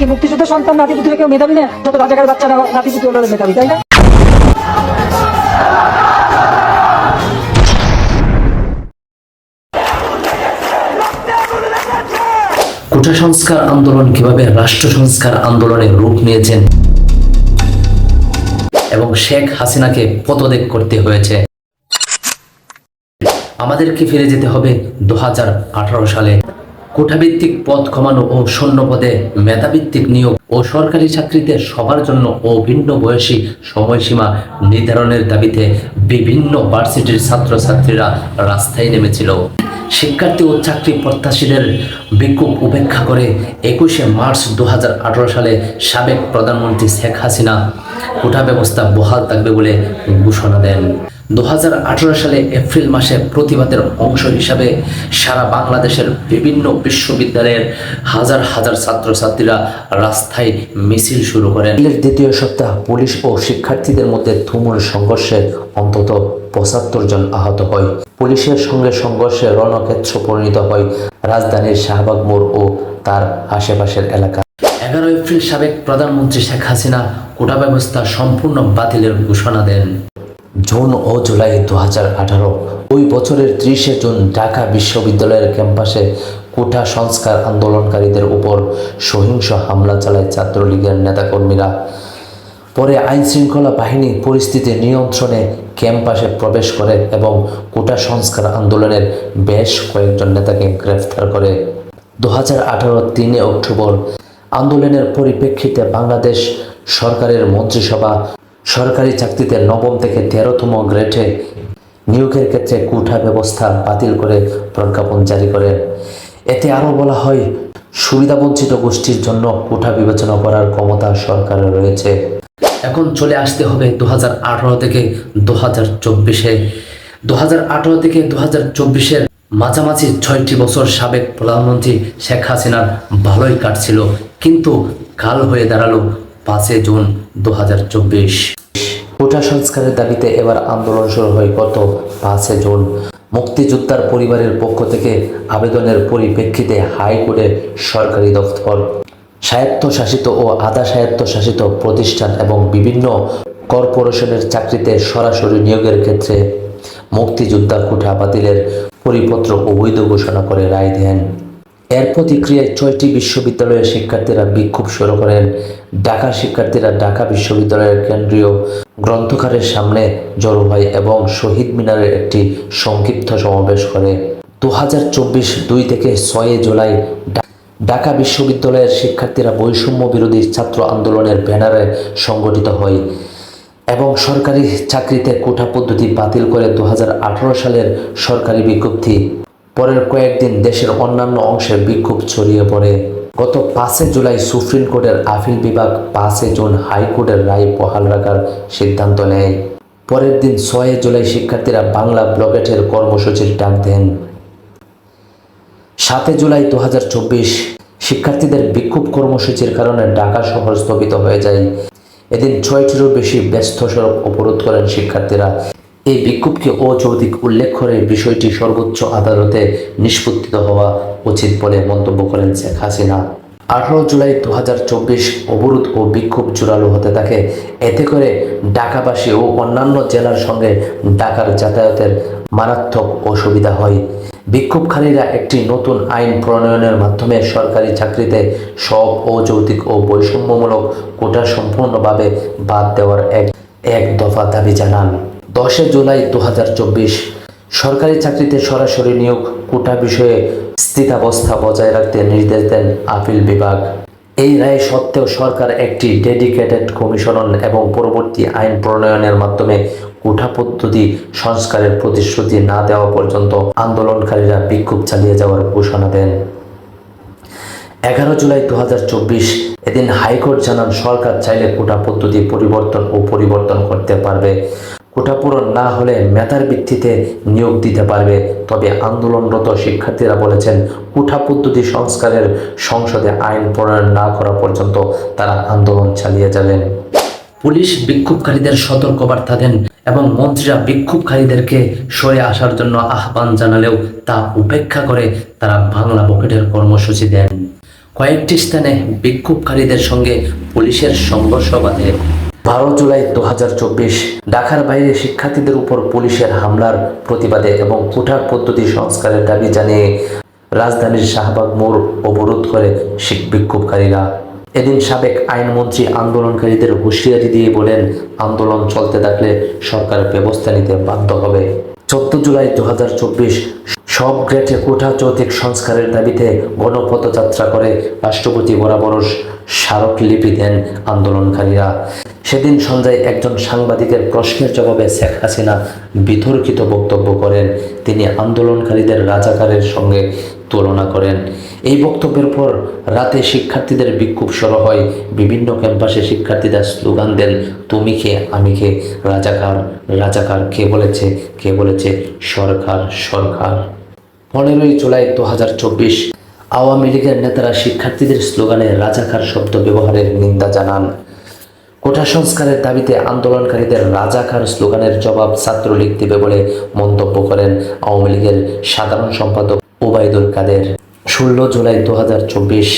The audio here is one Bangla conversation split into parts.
কি মুক্তিযুদ্ধের সন্তান নাতিপুতি কেউ মেধাবী না? যত রাজাকার বাচ্চারা নাতিপুতি হলো মেধাবী, তাই না? কোটা সংস্কার আন্দোলন কিভাবে রাষ্ট্র সংস্কার আন্দোলনের রূপ নিয়েছেন এবং শেখ হাসিনাকে পদত্যাগ করতে হয়েছে। আমাদেরকে ফিরে যেতে হবে 2018 সালে। কোটাভিত্তিক পদ কমানো ও শূন্য পদে মেধাভিত্তিক নিয়োগ ও সরকারি চাকরিতে সবার জন্য অভিন্ন বয়সী সময়সীমা নির্ধারণের দাবিতে বিভিন্ন ভার্সিটির ছাত্রছাত্রীরা রাস্তায় নেমেছিল। শিক্ষার্থী ও চাকরি প্রত্যাশীদের বিক্ষোভ উপেক্ষা করে 21শে মার্চ 2018 সালে সাবেক প্রধানমন্ত্রী শেখ হাসিনা কোটা ব্যবস্থা বহাল থাকবে বলে ঘোষণা দেন। 2018 সালে এপ্রিল মাসে প্রতিবাদের অংশ হিসাবে সারা বাংলাদেশের বিভিন্ন বিশ্ববিদ্যালয়ের হাজার হাজার ছাত্রছাত্রীরা রাস্তায় মিছিল শুরু করেন। দ্বিতীয় সপ্তাহ পুলিশ ও শিক্ষার্থীদের মধ্যে তুমুল সংঘর্ষে অন্তত 75 জন আহত হয়। পুলিশের সঙ্গে সংঘর্ষে রণক্ষেত্র পরিণত হয় রাজধানীর শাহবাগ মোড় ও তার আশেপাশের এলাকা। 11 এপ্রিল সাবেক প্রধানমন্ত্রী শেখ হাসিনা কোটা ব্যবস্থা সম্পূর্ণ বাতিলের ঘোষণা দেন। জুন ও জুলাই 2018 ওই বছরের 30শে জুন ঢাকা বিশ্ববিদ্যালয়ের ক্যাম্পাসে কোটা সংস্কার আন্দোলনকারীদের উপর সহিংস হামলা চালায় ছাত্রলীগের নেতাকর্মীরা। পরে আইনশৃঙ্খলা বাহিনী পরিস্থিতি নিয়ন্ত্রণে ক্যাম্পাসে প্রবেশ করে এবং কোটা সংস্কার আন্দোলনের বেশ কয়েকজন নেতাকে গ্রেফতার করে। 2018 3 অক্টোবর আন্দোলনের পরিপ্রেক্ষিতে বাংলাদেশ সরকারের মন্ত্রিসভা সরকারি চাকরিতে 9ম থেকে 13তম গ্রেডে নিয়োগের ক্ষেত্রে কোটা ব্যবস্থা বাতিল করে প্রজ্ঞাপন জারি করে। এতে আরও বলা হয়, সুবিধাবঞ্চিত গোষ্ঠীর জন্য কোটা বিবেচনা করার ক্ষমতা সরকারের রয়েছে। এখন চলে আসতে হবে 2018 থেকে 2024-এ। 2018 থেকে 2024-এর মাঝামাঝি 6টি বছর সাবেক প্রধানমন্ত্রী শেখ হাসিনার ভালোই কাটছিল, কিন্তু কাল হয়ে দাঁড়ালো 5 জুন 2024। কোটা সংস্কারের দাবিতে এবার আন্দোলন শুরু হয় গত 5 জুন। মুক্তিযোদ্ধার পরিবারের পক্ষ থেকে আবেদনের পরিপ্রেক্ষিতে হাইকোর্টে সরকারি দপ্তর, স্বায়ত্তশাসিত ও আধা স্বায়ত্তশাসিত প্রতিষ্ঠান এবং বিভিন্ন কর্পোরেশনের চাকরিতে সরাসরি নিয়োগের ক্ষেত্রে মুক্তিযোদ্ধা কোটা বাতিলের পরিপত্র অবৈধ ঘোষণা করে রায় দেন। এর প্রতিক্রিয়ায় 6টি বিশ্ববিদ্যালয়ের শিক্ষার্থীরা বিক্ষোভ শুরু করেন। ঢাকার শিক্ষার্থীরা ঢাকা বিশ্ববিদ্যালয়ের কেন্দ্রীয় গ্রন্থাগারের সামনে জড়ো হয় এবং শহীদ মিনারের একটি সংক্ষিপ্ত সমাবেশ করে। 2024 2 থেকে 6 জুলাই ঢাকা বিশ্ববিদ্যালয়ের শিক্ষার্থীরা বৈষম্য বিরোধী ছাত্র আন্দোলনের ব্যানারে সংগঠিত হয় এবং সরকারি চাকরিতে কোটা পদ্ধতি বাতিল করে 2018 সালের সরকারি বিজ্ঞপ্তি। পরের কয়েকদিন দেশের অন্যান্য অংশে বিক্ষোভ ছড়িয়ে পড়ে। গত 5 জুলাই সুপ্রিম কোর্টের আপিল বিভাগ 5 জুন হাইকোর্টের রায় বহাল রাখার সিদ্ধান্ত নেয়। পরের দিন 6 জুলাই শিক্ষার্থীরা বাংলা ব্লকেটের কর্মসূচির ডাক দেন। 7 জুলাই 2024 শিক্ষার্থীদের বিক্ষোভ কর্মসূচির কারণে ঢাকা শহর স্থগিত হয়ে যায়। এদিন 6টিরও বেশি ব্যস্ত সড়ক অবরোধ করেন শিক্ষার্থীরা। এই বিক্ষোভকে অযৌক্তিক উল্লেখ করে বিষয়টি সর্বোচ্চ আদালতে নিষ্পত্তি হওয়া উচিত বলে মন্তব্য করেন শেখ হাসিনা। 18 জুলাই 2024 অবরোধ ও বিক্ষোভ জোরালো হতে থাকে। এতে করে ঢাকাবাসী ও অন্যান্য জেলার সঙ্গে ঢাকার যাতায়াতের মারাত্মক অসুবিধা হয়। বিক্ষোভকারীরা একটি নতুন আইন প্রণয়নের মাধ্যমে সরকারি চাকরিতে সব অযৌক্তিক ও বৈষম্যমূলক কোটা সম্পূর্ণভাবে বাদ দেওয়ার এক দফা দাবি জানান। 10 জুলাই 2024 সরকারি চাকরিতে সরাসরি নিয়োগ কোটা বিষয়ে স্থিতাবস্থা বজায় রাখতে নির্দেশ দেন আপিল বিভাগ। এই রায় সত্ত্বেও সরকার একটি ডেডিকেটেড কমিশন এবং পরবর্তী আইন প্রণয়নের মাধ্যমে কোটা পদ্ধতি সংস্কারের প্রতিশ্রুতি না দেওয়া পর্যন্ত আন্দোলনকারীরা বিক্ষোভ চালিয়ে যাওয়ার ঘোষণা দেন। 11 জুলাই 2024 এদিন হাইকোর্ট জানান, সরকার চাইলে কোটা পদ্ধতি পরিবর্তন করতে পারবে। কোটা পূরণ না হলে মেধার ভিত্তিতে নিয়োগ দিতে পারবে। তবে আন্দোলনরত শিক্ষার্থীরা বলেছেন, কোটা পদ্ধতি সংস্কারের সংসদে আইন প্রণয়ন না করা পর্যন্ত তারা আন্দোলন চালিয়ে যাবেন। পুলিশ বিক্ষোভকারীদের সতর্কবার্তা দেন এবং মন্ত্রীরা বিক্ষোভকারীদেরকে সরে আসার জন্য আহ্বান জানালেও তা উপেক্ষা করে তারা বাংলা ব্লকেটের কর্মসূচি দেন। কয়েকটি স্থানে বিক্ষোভকারীদের সঙ্গে পুলিশের সংঘর্ষ বাধে। 12 জুলাই 2024 ঢাকার বাইরে শিক্ষার্থীদের উপর পুলিশের হামলার প্রতিবাদে এবং কোটা পদ্ধতি সংস্কারের দাবি জানিয়ে রাজধানীর শাহবাগ মোড় অবরোধ করে বিক্ষোভকারীরা। এদিন সাবেক আইনমন্ত্রী আন্দোলনকারীদের হুঁশিয়ারি দিয়ে বলেন, আন্দোলন চলতে থাকলে সরকার ব্যবস্থা নিতে বাধ্য হবে। 14 জুলাই 2024 সব গ্রেডে কোটা যৌতিক সংস্কারের দাবিতে গণপদযাত্রা করে রাষ্ট্রপতি বরাবর স্মারকলিপি দেন আন্দোলনকারীরা। সেদিন সন্ধ্যায় একজন সাংবাদিকের প্রশ্নের জবাবে শেখ হাসিনা বিতর্কিত বক্তব্য করেন। তিনি আন্দোলনকারীদের রাজাকারের সঙ্গে তুলনা করেন। এই বক্তব্যের পর রাতে শিক্ষার্থীদের বিক্ষোভ শুরু হয়। বিভিন্ন ক্যাম্পাসে শিক্ষার্থীরা স্লোগান দেন, তুমি কে আমি কে, রাজাকার রাজাকার, কে বলেছে সরকার সরকার। 15 জুলাই 2024 আওয়ামী লীগের নেতারা শিক্ষার্থীদের স্লোগানে রাজাকার শব্দ ব্যবহারের নিন্দা জানান। কোটা সংস্কারের দাবিতে আন্দোলনকারীদের রাজাকার স্লোগানের জবাব ছাত্রলীগ দেবে বলে মন্তব্য করেন আওয়ামী লীগের সাধারণ সম্পাদক ওবায়দুল কাদের। 16 জুলাই 2024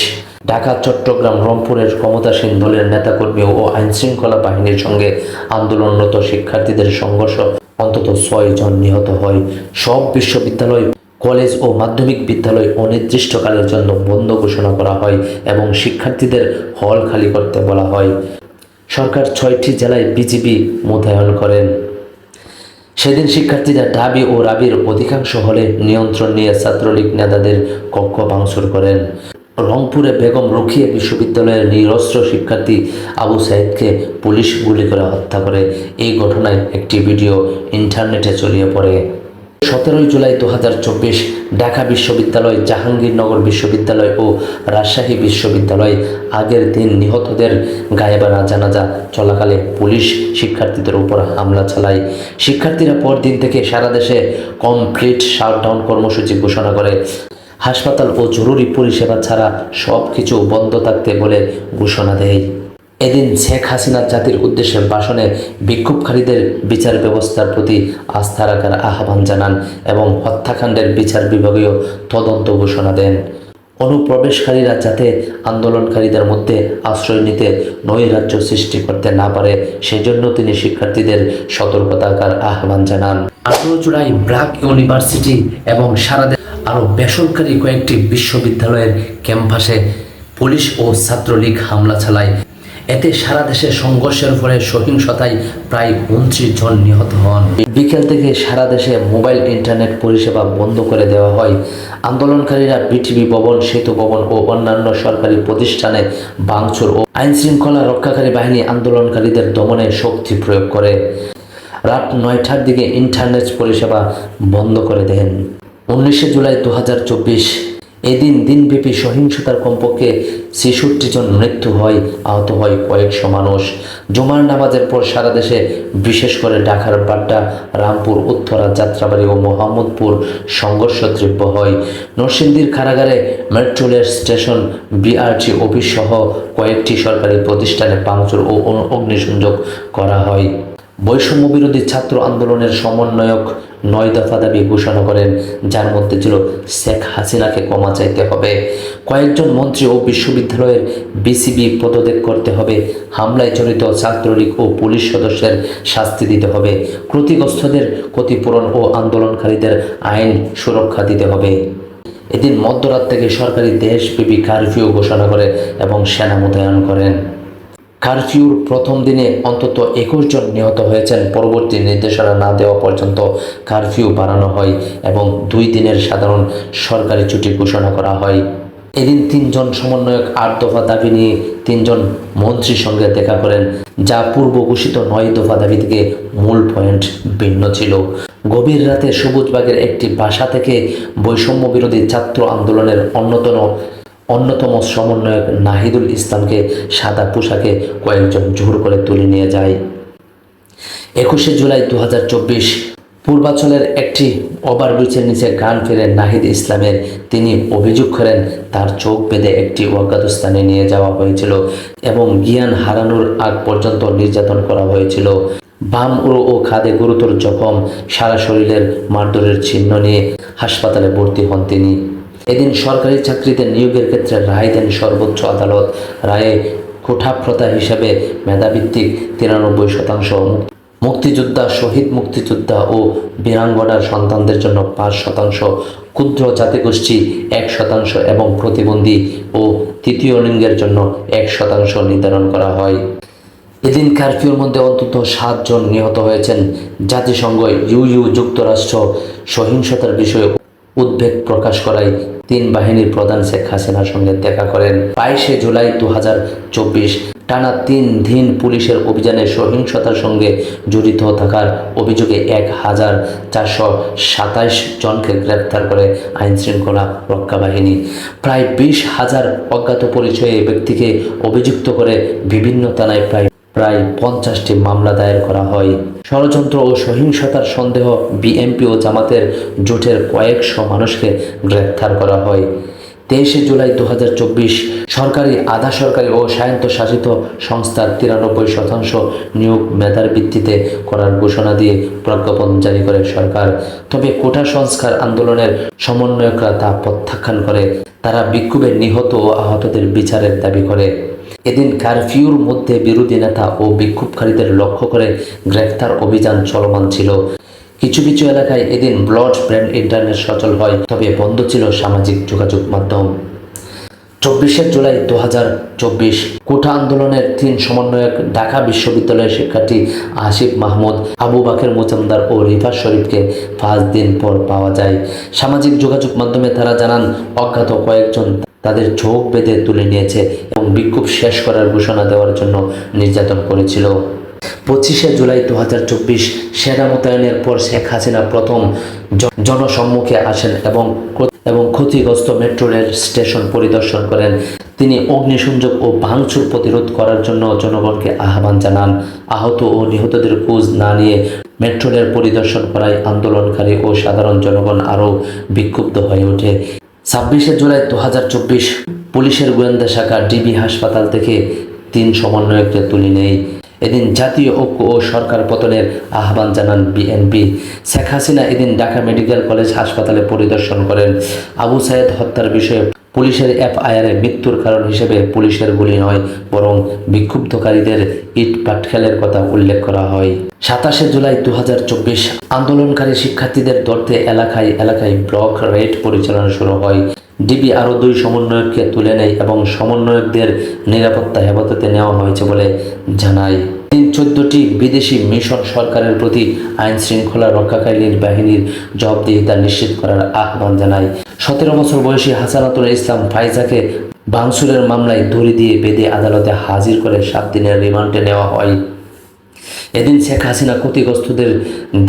ঢাকা, চট্টগ্রাম, রংপুরের ক্ষমতাসীন দলের নেতাকর্মী ও আইনশৃঙ্খলা বাহিনীর সঙ্গে আন্দোলনরত শিক্ষার্থীদের সংঘর্ষ অন্তত 6 জন নিহত হয়। সব বিশ্ববিদ্যালয়, কলেজ ও মাধ্যমিক বিদ্যালয় অনির্দিষ্টকালের জন্য বন্ধ ঘোষণা করা হয় এবং শিক্ষার্থীদের হল খালি করতে বলা হয়। সরকার 6টি জেলায় বিজিবি মোতায়েন করেন। সেদিন শিক্ষার্থীরা ঢাবি ও রাবির অধিকাংশ হলে নিয়ন্ত্রণ নিয়ে ছাত্রলীগ নেতাদের কক্ষ ভাঙচুর করেন। রংপুরে বেগম রোকেয়া বিশ্ববিদ্যালয়ের নিরস্ত্র শিক্ষার্থী আবু সাইদকে পুলিশ গুলি করে হত্যা করে। এই ঘটনায় একটি ভিডিও ইন্টারনেটে ছড়িয়ে পড়ে। 17 জুলাই 2024 ঢাকা বিশ্ববিদ্যালয়, জাহাঙ্গীরনগর বিশ্ববিদ্যালয় ও রাজশাহী বিশ্ববিদ্যালয় আগের দিন নিহতদের গায়েবানা জানাজা চলাকালে পুলিশ শিক্ষার্থীদের উপর হামলা চালায়। শিক্ষার্থীরা পরদিন থেকে সারা দেশে কমপ্লিট শাটডাউন কর্মসূচি ঘোষণা করে। হাসপাতাল ও জরুরি পরিষেবা ছাড়া সব কিছু বন্ধ থাকতে বলে ঘোষণা দেয়। এদিন শেখ হাসিনা জাতির উদ্দেশ্যে ভাষণে বিক্ষোভকারীদের বিচার ব্যবস্থার প্রতি আস্থা রাখার আহ্বান জানান এবং হত্যাকাণ্ডের বিচার বিভাগীয় তদন্ত ঘোষণা দেন। অনুপ্রবেশকারীরা যাতে আন্দোলনকারীদের মধ্যে আশ্রয় নিতে নৈরাজ্য সৃষ্টি করতে না পারে সেজন্য তিনি শিক্ষার্থীদের সতর্ক থাকার আহ্বান জানান। 18 জুলাই ব্র্যাক ইউনিভার্সিটি এবং সারা আরও বেসরকারি কয়েকটি বিশ্ববিদ্যালয়ের ক্যাম্পাসে পুলিশ ও ছাত্রলীগ হামলা চালায়। এতে সারা দেশে সংঘর্ষের ফলে সহিংসতায় প্রায় 29 জন নিহত হন। বিকেল থেকে সারা দেশে মোবাইল ইন্টারনেট পরিষেবা বন্ধ করে দেওয়া হয়। আন্দোলনকারীরা বিটিভি ভবন, সেতু ভবন ও অন্যান্য সরকারি প্রতিষ্ঠানে ভাঙচুর ও আইনশৃঙ্খলা রক্ষাকারী বাহিনী আন্দোলনকারীদের দমনে শক্তি প্রয়োগ করে। রাত 9টার দিকে ইন্টারনেট পরিষেবা বন্ধ করে দেন। 19 জুলাই 2024 এদিন দিনব্যাপী সহিংসতার কমপক্ষে 66 জন মৃত্যু হয়, আহত হয় কয়েকশো মানুষ। জুমার নামাজের পর সারা দেশে, বিশেষ করে ঢাকার বাড্ডা, রামপুর, উত্তরা, যাত্রাবাড়ি ও মোহাম্মদপুর সংঘর্ষ তীব্র হয়। নরসিংদীর কারাগারে, metro rail station, BRT office সহ কয়েকটি সরকারি প্রতিষ্ঠানে ভাঙচুর ও অগ্নিসংযোগ করা হয়। বৈষম্য বিরোধী ছাত্র আন্দোলনের সমন্বয়ক 9 দফা দাবি ঘোষণা করেন, যার মধ্যে ছিল শেখ হাসিনাকে ক্ষমা চাইতে হবে, কয়েকজন মন্ত্রী ও বিশ্ববিদ্যালয়ের বিসিবি পদত্যাগ করতে হবে, হামলায় জড়িত ছাত্রলীগ ও পুলিশ সদস্যের শাস্তি দিতে হবে, ক্ষতিগ্রস্তদের ক্ষতিপূরণ ও আন্দোলনকারীদের আইন সুরক্ষা দিতে হবে। এদিন মধ্যরাত থেকে সরকারি দেশব্যাপী কারফিউ ঘোষণা করে এবং সেনা মোতায়েন করেন। কারফিউর প্রথম দিনে অন্তত 21 জন নিহত হয়েছেন। পরবর্তী নির্দেশনা না দেওয়া পর্যন্ত কারফিউ বাড়ানো হয় এবং 2 দিনের সাধারণ সরকারি ছুটি ঘোষণা করা হয়। এদিন 3 জন সমন্বয়ক 8 দফা দাবি নিয়ে 3 জন মন্ত্রীর সঙ্গে দেখা করেন, যা পূর্ব ঘোষিত 9 দফা দাবি থেকে মূল পয়েন্ট ভিন্ন ছিল। গভীর রাতে সবুজবাগের একটি বাসা থেকে বৈষম্য বিরোধী ছাত্র আন্দোলনের অন্যতম সমন্বয়ক নাহিদুল ইসলামকে সাদা পোশাকে কয়েকজন জোর করে তুলে নিয়ে যায়। 21 জুলাই 2024 পূর্বাঞ্চলের একটি ওভারব্রিজের নিচে গান ফেরে নাহিদ ইসলামের। তিনি অভিযোগ করেন তার চোখ বেঁধে একটি অজ্ঞাত স্থানে নিয়ে যাওয়া হয়েছিল এবং জ্ঞান হারানোর আগ পর্যন্ত নির্যাতন করা হয়েছিল। বাম ও খাদে গুরুতর জখম, সারা শরীরের মারধরের চিহ্ন নিয়ে হাসপাতালে ভর্তি হন তিনি। এদিন সরকারি চাকরিতে নিয়োগের ক্ষেত্রে রায় দেন সর্বোচ্চ আদালত। রায়ে কোঠা প্রথা হিসেবে মেধাভিত্তিক 93%, মুক্তিযোদ্ধা, শহীদ মুক্তিযোদ্ধা ও বীরাঙ্গনার সন্তানদের জন্য 5%, ক্ষুদ্র জাতিগোষ্ঠী 1% এবং প্রতিবন্ধী ও তৃতীয় লিঙ্গের জন্য 1% নির্ধারণ করা হয়। এদিন কারফিউর মধ্যে অন্তত 7 জন নিহত হয়েছেন। জাতিসংঘ যুক্তরাষ্ট্র সহিংসতার বিষয়ে উদ্বেগ প্রকাশ করায় 3 বাহিনীর প্রধান শেখ হাসিনার সঙ্গে দেখা করেন। 22শে জুলাই 2024 টানা 3 দিন পুলিশের অভিযানে সহিংসতার সঙ্গে জড়িত থাকার অভিযোগে 1427 জনকে গ্রেপ্তার করে আইন শৃঙ্খলা রক্ষা বাহিনী। প্রায় 20,000 অজ্ঞাত পরিচয়ে ব্যক্তিকে অভিযুক্ত করে বিভিন্ন থানায় প্রায় 50টি মামলা দায়ের করা হয়। ষড়যন্ত্র ও সহিংসতার সন্দেহ বিএনপি ও জামাতের জোটের কয়েকশো মানুষকে গ্রেপ্তার করা হয়। 23শে জুলাই 2024 সরকারি, আধা সরকারি ও স্বায়ত্তশাসিত সংস্থার 93% নিয়োগ মেধার ভিত্তিতে করার ঘোষণা দিয়ে প্রজ্ঞাপন জারি করে সরকার। তবে কোটা সংস্কার আন্দোলনের সমন্বয়করা তা প্রত্যাখ্যান করে। তারা বিক্ষোভে নিহত ও আহতদের বিচারের দাবি করে। এদিন কারফিউর মধ্যে বিরোধী নেতা ও বিক্ষোভকারীদের লক্ষ্য করে গ্রেফতার অভিযান চলমান ছিল। কিছু কিছু এলাকায় এদিন ব্লড ব্র্যান্ড ইন্টারনেট সচল হয়, তবে বন্ধ ছিল সামাজিক যোগাযোগ মাধ্যম। 24শে জুলাই 2024 কোটা আন্দোলনের 3 সমন্বয়ক ঢাকা বিশ্ববিদ্যালয়ের শিক্ষার্থী আসিফ মাহমুদ, আবু বাকের মোজাম্মেল ও রিফাত শরীফকে 5 দিন পর পাওয়া যায়। সামাজিক যোগাযোগ মাধ্যমে তারা জানান, অজ্ঞাত কয়েকজন তাদের চোখ বেঁধে তুলে নিয়েছে এবং বিক্ষোভ শেষ করার ঘোষণা দেওয়ার জন্য নির্যাতন করেছিল। 25শে জুলাই 2024 সেনা মোতায়েনের পর শেখ হাসিনা প্রথম জনসম্মুখে আসেন এবং ক্ষতিগ্রস্ত মেট্রো রেল স্টেশন পরিদর্শন করেন। তিনি অগ্নিসংযোগ ও ভাঙচুর প্রতিরোধ করার জন্য জনগণকে আহ্বান জানান। আহত ও নিহতদের খোঁজ না নিয়ে মেট্রো রেল পরিদর্শন করায় আন্দোলনকারী ও সাধারণ জনগণ আরও বিক্ষুব্ধ হয়ে ওঠে। 26শে জুলাই 2024 পুলিশের গোয়েন্দা শাখা ডিবি হাসপাতাল থেকে 3 সমন্বয়ককে তুলে নেয়। এদিন জাতীয় ঐক্য ও সরকার পতনের আহ্বান জানান বিএনপি। শেখ হাসিনা এদিন ঢাকা মেডিকেল কলেজ হাসপাতালে পরিদর্শন করেন। আবু সায়েদ হত্যার বিষয়ে পুলিশের এফআইআরে মৃত্যুর কারণ হিসেবে পুলিশের গুলি নয়, বরং বিক্ষুব্ধকারীদের ইট পাটকেলের কথা উল্লেখ করা হয়। 27শে জুলাই 2024 আন্দোলনকারী শিক্ষার্থীদের ধরতে এলাকায় এলাকায় ব্লক রেড পরিচালনা শুরু হয়। ডিবি আরও 2 সমন্বয়ককে তুলে নেয় এবং সমন্বয়কদের নিরাপত্তা হেফাজতে নেওয়া হয়েছে বলে জানায়। 14টি বিদেশি মিশন সরকারের প্রতি আইন শৃঙ্খলা রক্ষাকারী বাহিনীর জবাবদিহিতা নিশ্চিত করার আহ্বান জানায়। 17 বছর বয়সী হাসানাতুল ইসলাম ফাইজাকে ভাঙচুরের মামলায় দড়ি দিয়ে বেঁধে আদালতে হাজির করে 7 দিনের রিমান্ডে নেওয়া হয়। এদিন শেখ হাসিনা ক্ষতিগ্রস্তদের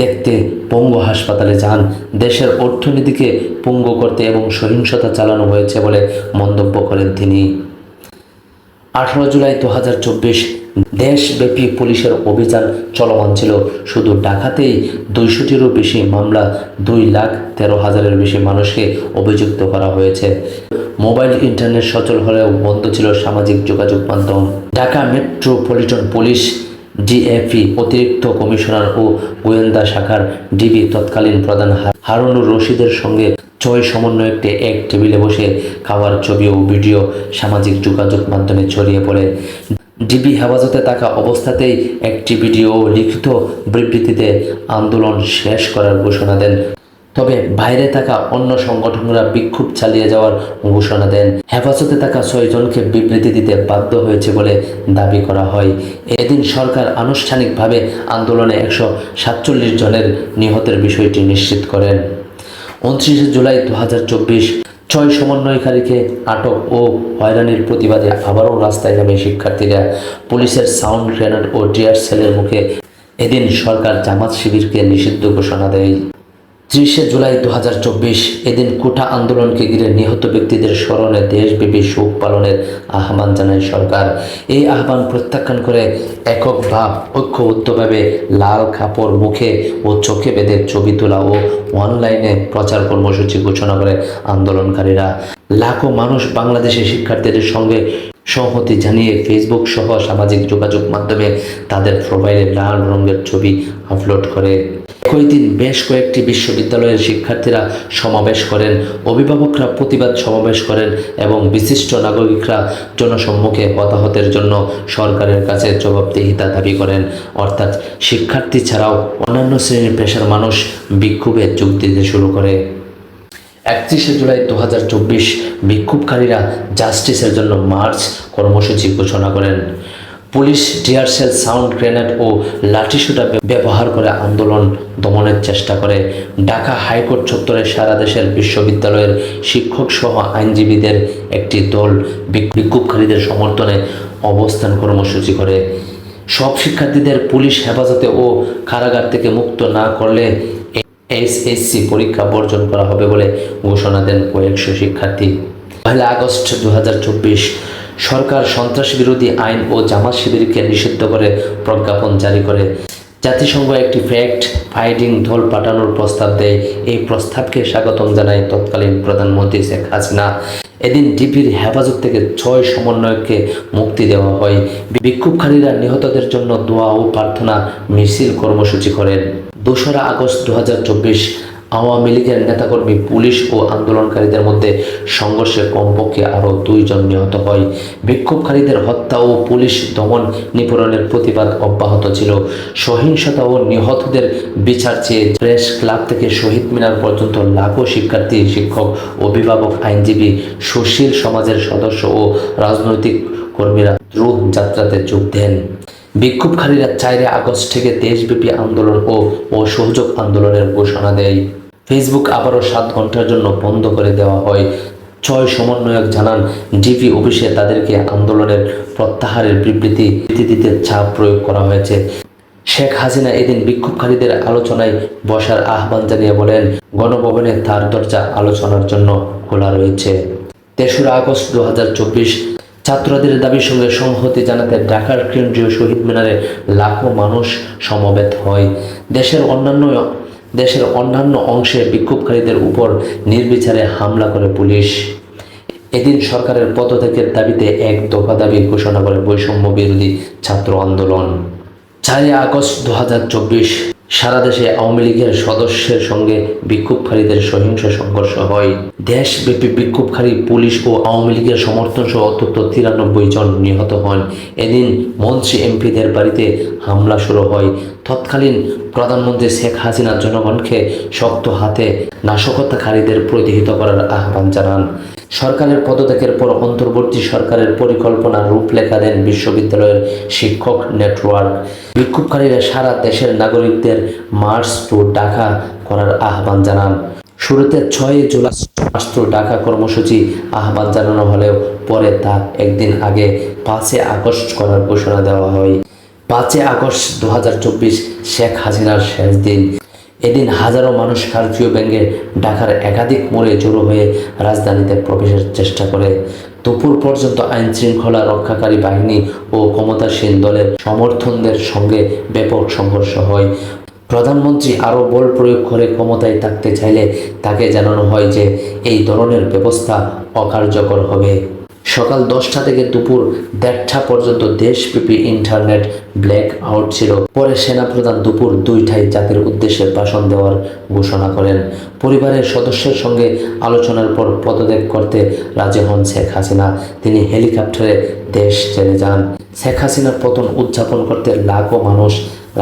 দেখতে পঙ্গু হাসপাতালে যান। দেশের অর্থনীতিকে পঙ্গু করতে এবং সহিংসতা চালানো হয়েছে বলে মন্তব্য করেন তিনি। 18 জুলাই 2024 দেশব্যাপী পুলিশের অভিযান চলমান ছিল। শুধু ঢাকাতেই 200টিরও বেশি মামলা, 2,13,000-এর বেশি মানুষকে অভিযুক্ত করা হয়েছে। মোবাইল ইন্টারনেট সচল হলেও বন্ধ ছিল সামাজিক যোগাযোগ মাধ্যম। ঢাকা মেট্রোপলিটন পুলিশ ডিএপি অতিরিক্ত কমিশনার ও গোয়েন্দা শাখার ডিবি তৎকালীন প্রধান হারুনুর রশিদের সঙ্গে 6 সমন্বয়কটি এক টেবিলে বসে খাওয়ার ছবি ও ভিডিও সামাজিক যোগাযোগ মাধ্যমে ছড়িয়ে পড়ে। ডিবি হেফাজতে থাকা অবস্থাতেই একটি ভিডিও ও লিখিত বিবৃতিতে আন্দোলন শেষ করার ঘোষণা দেন। তবে বাইরে থাকা অন্য সংগঠনরা বিক্ষোভ চালিয়ে যাওয়ার ঘোষণা দেন। হেফাজতে থাকা 6 জনকে বিবৃতি দিতে বাধ্য হয়েছে বলে দাবি করা হয়। এদিন সরকার আনুষ্ঠানিকভাবে আন্দোলনে 147 জনের নিহতের বিষয়টি নিশ্চিত করেন। 29শে জুলাই 2024 6 সমন্বয়কারীকে আটক ও হয়রানির প্রতিবাদে আবারও রাস্তায় নামে শিক্ষার্থীরা। পুলিশের সাউন্ড গ্রেনেড ও টিয়ার সেলের মুখে এদিন সরকার জামাত শিবিরকে নিষিদ্ধ ঘোষণা দেয়। 30শে জুলাই 2024 এদিন কোটা আন্দোলনকে ঘিরে নিহত ব্যক্তিদের স্মরণে দেশব্যাপী শোক পালনের আহ্বান জানায় সরকার। এই আহ্বান প্রত্যাখ্যান করে একক বা ঐক্যবদ্ধভাবে লাল কাপড় মুখে ও চোখে বেঁধে ছবি তোলা ও অনলাইনে প্রচার কর্মসূচি ঘোষণা করে আন্দোলনকারীরা। লাখো মানুষ বাংলাদেশের শিক্ষার্থীদের সঙ্গে সংহতি জানিয়ে ফেসবুক সহ সামাজিক যোগাযোগ মাধ্যমে তাদের প্রোফাইলে লাল রঙের ছবি আপলোড করে। একই দিন বেশ কয়েকটি বিশ্ববিদ্যালয়ের শিক্ষার্থীরা সমাবেশ করেন, অভিভাবকরা প্রতিবাদ সমাবেশ করেন এবং বিশিষ্ট নাগরিকরা জনসম্মুখে হতাহতের জন্য সরকারের কাছে জবাবদিহিতা দাবি করেন। অর্থাৎ শিক্ষার্থী ছাড়াও অন্যান্য শ্রেণীর পেশার মানুষ বিক্ষোভে যোগ দিতে শুরু করে। 31শে জুলাই 2024 বিক্ষোভকারীরা জাস্টিসের জন্য মার্চ কর্মসূচি ঘোষণা করেন। Police tear shell, sound grenade ও লাঠিসোঁটা ব্যবহার করে আন্দোলন দমনের চেষ্টা করে। ঢাকা হাইকোর্ট চত্বরে সারা দেশের বিশ্ববিদ্যালয়ের শিক্ষক সহ আইনজীবীদের একটি দল বিক্ষোভকারীদের সমর্থনে অবস্থান কর্মসূচি করে। সব শিক্ষার্থীদের পুলিশ হেফাজতে ও কারাগার থেকে মুক্ত না করলে এসএসসি পরীক্ষা বর্জন করা হবে বলে ঘোষণা দেন কয়েকশো শিক্ষার্থী। 1 আগস্ট 2024 সরকার সন্ত্রাস বিরোধী আইন ও জামাত শিবিরকে নিষিদ্ধ করে প্রজ্ঞাপন জারি করে। জাতিসংঘ একটি ফ্যাক্ট ফাইন্ডিং দল পাঠানোর প্রস্তাব দেয়। এই প্রস্তাবকে স্বাগতম জানায় তৎকালীন প্রধানমন্ত্রী শেখ হাসিনা। এদিন ডিবির হেফাজত থেকে 6 সমন্বয়ককে মুক্তি দেওয়া হয়। বিক্ষোভকারীরা নিহতদের জন্য দোয়া ও প্রার্থনা মিছিল কর্মসূচি করেন। 2 আগস্ট 2024 আওয়ামী লীগের নেতাকর্মী, পুলিশ ও আন্দোলনকারীদের মধ্যে সংঘর্ষে কমপক্ষে আরও 2 জন নিহত হয়। বিক্ষোভকারীদের হত্যা ও পুলিশ দমন নিপীড়নের প্রতিবাদ অব্যাহত ছিল। সহিংসতা ও নিহতদের বিচার চেয়ে প্রেস ক্লাব থেকে শহীদ মিনার পর্যন্ত লাখো শিক্ষার্থী, শিক্ষক, অভিভাবক, আইনজীবী, সুশীল সমাজের সদস্য ও রাজনৈতিক কর্মীরা দ্রুত যাত্রাতে যোগ দেন। বিক্ষোভকারীরা 4 আগস্ট থেকে দেশব্যাপী আন্দোলন ও অসহযোগ আন্দোলনের ঘোষণা দেয়। ফেসবুক আবারও 7 ঘন্টার জন্য বন্ধ করে দেওয়া হয়। 6 সমন্বয়ক জানান, ডিবি অফিসে তাদেরকে আন্দোলনের প্রত্যাহারের বিবৃতি দিতে চাপ প্রয়োগ করা হয়েছে। শেখ হাসিনা এদিন বিক্ষোভকারীদের আলোচনায় বসার আহ্বান জানিয়ে বলেন, গণভবনে তার দরজা আলোচনার জন্য খোলা রয়েছে। 3 আগস্ট 2024 ছাত্রদের দাবির সঙ্গে সংহতি জানাতে ঢাকার কেন্দ্রীয় শহীদ মিনারে লাখো মানুষ সমবেত হয়। দেশের অন্যান্য অংশে বিক্ষোভকারীদের উপর নির্বিচারে হামলা করে পুলিশ। এদিন সরকারের পদত্যাগের দাবিতে এক দফা দাবি ঘোষণা করে বৈষম্য বিরোধী ছাত্র আন্দোলন। 4 আগস্ট 2024 সারা দেশে আওয়ামী লীগের সদস্যের সঙ্গে বিক্ষোভকারীদের সহিংস সংঘর্ষ হয়। দেশব্যাপী বিক্ষোভকারী, পুলিশ ও আওয়ামী লীগের সমর্থন সহ অন্তত 93 জন নিহত হন। এদিন মন্ত্রী, এমপিদের বাড়িতে হামলা শুরু হয়। তৎকালীন প্রধানমন্ত্রী শেখ হাসিনা জনগণকে শক্ত হাতে নাশকতাকারীদের প্রতিহত করার আহ্বান জানান। সরকারের পদত্যাগের পর অন্তর্বর্তী সরকারের পরিকল্পনা রূপলেখা দেন বিশ্ববিদ্যালয়ের শিক্ষক নেটওয়ার্ক। বিক্ষোভকারীরা সারা দেশের নাগরিকদের মার্চ টু ঢাকা করার আহ্বান জানান। শুরুতে 6 জুলাই মার্চ টু ঢাকা কর্মসূচি আহ্বান জানানো হলেও পরে তা একদিন আগে 5 আগস্ট করার ঘোষণা দেওয়া হয়। 5 আগস্ট 2024 শেখ হাসিনার শেষ দিন। এদিন হাজারো মানুষ কারফিউ ভেঙে ঢাকার একাধিক মোড়ে জড়ো হয়ে রাজধানীতে প্রবেশের চেষ্টা করে। দুপুর পর্যন্ত আইন শৃঙ্খলা রক্ষাকারী বাহিনী ও ক্ষমতাসীন দলের সমর্থকদের সঙ্গে ব্যাপক সংঘর্ষ হয়। প্রধানমন্ত্রী আরও বল প্রয়োগ করে ক্ষমতায় থাকতে চাইলে তাকে জানানো হয় যে এই ধরনের ব্যবস্থা অকার্যকর হবে। সকাল 10টা থেকে দুপুর 1:30 পর্যন্ত দেশব্যাপী ইন্টারনেট ব্ল্যাক আউট ছিল। পরে সেনাপ্রধান দুপুর 2টায় জাতির উদ্দেশ্যে ভাষণ দেওয়ার ঘোষণা করেন। পরিবারের সদস্যের সঙ্গে আলোচনার পর পদত্যাগ করতে রাজি হন শেখ হাসিনা। তিনি হেলিকপ্টারে দেশ ছেড়ে যান। শেখ হাসিনার পতন উদযাপন করতে লাখো মানুষ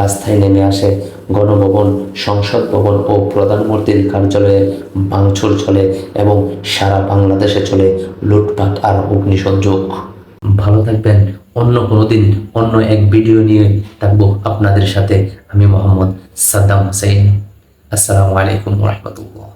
রাস্তায় নেমে আসে। গণভবন, সংসদ ভবন ও প্রধানমন্ত্রীর কার্যালয়ে ভাঙচুর চলে এবং সারা বাংলাদেশে চলে লুটপাট আর অগ্নিসংযোগ। ভালো থাকবেন। অন্য কোনো দিন অন্য এক ভিডিও নিয়ে থাকবো আপনাদের সাথে। আমি মোহাম্মদ সাদ্দাম হোসেন। আসসালামু আলাইকুম ওয়া রাহমাতুল্লাহ।